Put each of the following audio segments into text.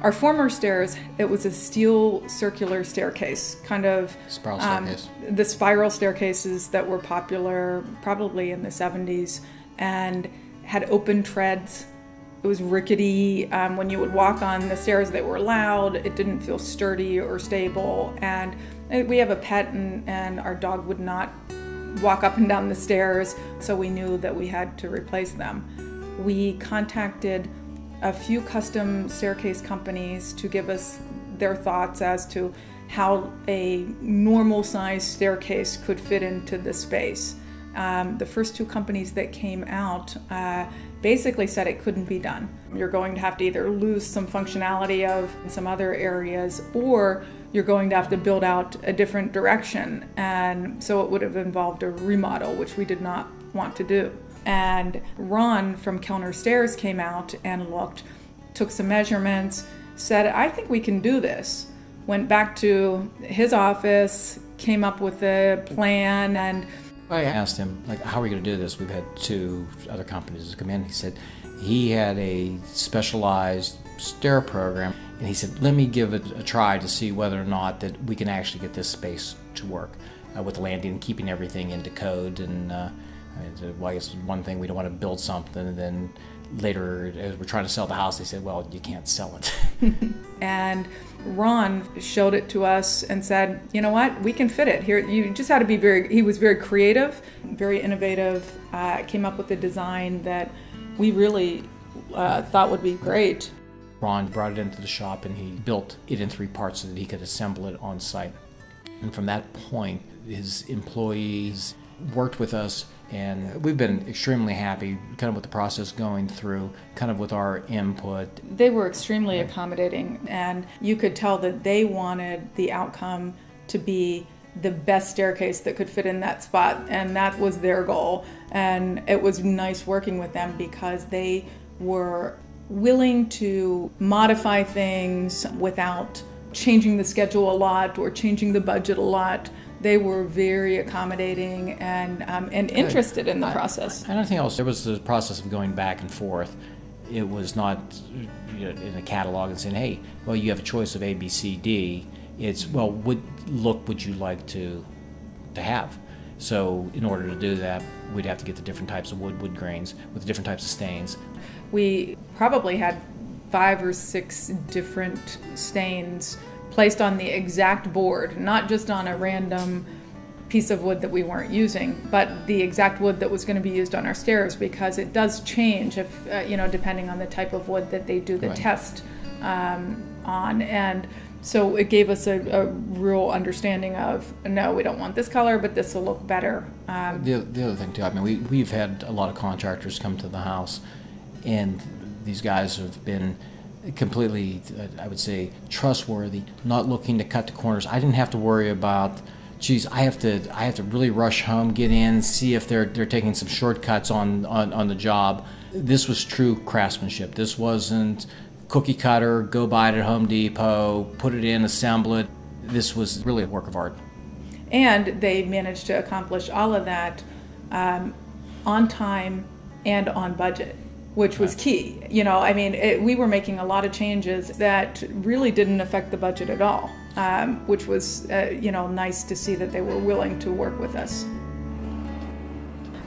Our former stairs, it was a steel circular staircase, kind of spiral staircase. The spiral staircases that were popular probably in the 70s, and had open treads. It was rickety. When you would walk on the stairs, they were loud. It didn't feel sturdy or stable. And we have a pet, and our dog would not walk up and down the stairs, so we knew that we had to replace them. We contacted a few custom staircase companies to give us their thoughts as to how a normal size staircase could fit into the space. The first two companies that came out basically said it couldn't be done. You're going to have to either lose some functionality of some other areas, or you're going to have to build out a different direction. And so it would have involved a remodel, which we did not want to do. And Ron from Kellner Stairs came out and looked, took some measurements, said, I think we can do this. Went back to his office, came up with a plan, and I asked him, like, how are we going to do this? We've had two other companies come in. He said he had a specialized stair program, and he said, let me give it a try to see whether or not that we can actually get this space to work with the landing and keeping everything into code. And well, I guess one thing, we don't want to build something and then later, as we're trying to sell the house, they said, well, you can't sell it. And Ron showed it to us and said, you know what, we can fit it here. You just had to be he was very creative, very innovative, came up with a design that we really thought would be great. Ron brought it into the shop and he built it in 3 parts so that he could assemble it on site. And from that point, his employees worked with us, and we've been extremely happy kind of with the process going through, kind of with our input. They were extremely accommodating, and you could tell that they wanted the outcome to be the best staircase that could fit in that spot, and that was their goal. And it was nice working with them because they were willing to modify things without changing the schedule a lot or changing the budget a lot. They were very accommodating and interested in the process. And I think also there was the process of going back and forth. It was not in a catalog and saying, hey, well, you have a choice of A, B, C, D. It's, well, what look would you like to have? So in order to do that, we'd have to get the different types of wood grains with the different types of stains. We probably had 5 or 6 different stains placed on the exact board, not just on a random piece of wood that we weren't using, but the exact wood that was going to be used on our stairs, because it does change if depending on the type of wood that they do the test on. And so it gave us a real understanding of, no, we don't want this color, but this will look better. The other thing too, I mean, we've had a lot of contractors come to the house, and these guys have been completely, I would say, trustworthy, not looking to cut the corners. I didn't have to worry about, geez, I have to really rush home, get in, see if they're taking some shortcuts on the job. This was true craftsmanship. This wasn't cookie cutter, go buy it at Home Depot, put it in, assemble it. This was really a work of art. And they managed to accomplish all of that on time and on budget, which was key. I mean, we were making a lot of changes that really didn't affect the budget at all, which was, nice to see that they were willing to work with us.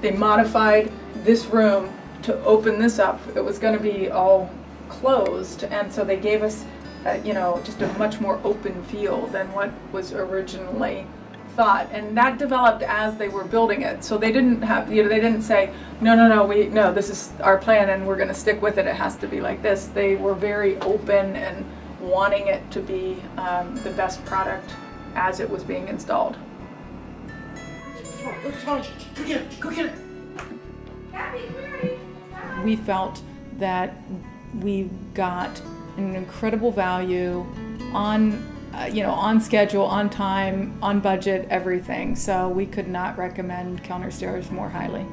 They modified this room to open this up. It was going to be all closed, and so they gave us, just a much more open feel than what was originally thought, and that developed as they were building it. So they didn't have, they didn't say, no, this is our plan and we're going to stick with it. It has to be like this. They were very open and wanting it to be the best product as it was being installed. Go get it! Go get it! We felt that we got an incredible value on on schedule, on time, on budget, everything. So we could not recommend Kellner Stairs more highly.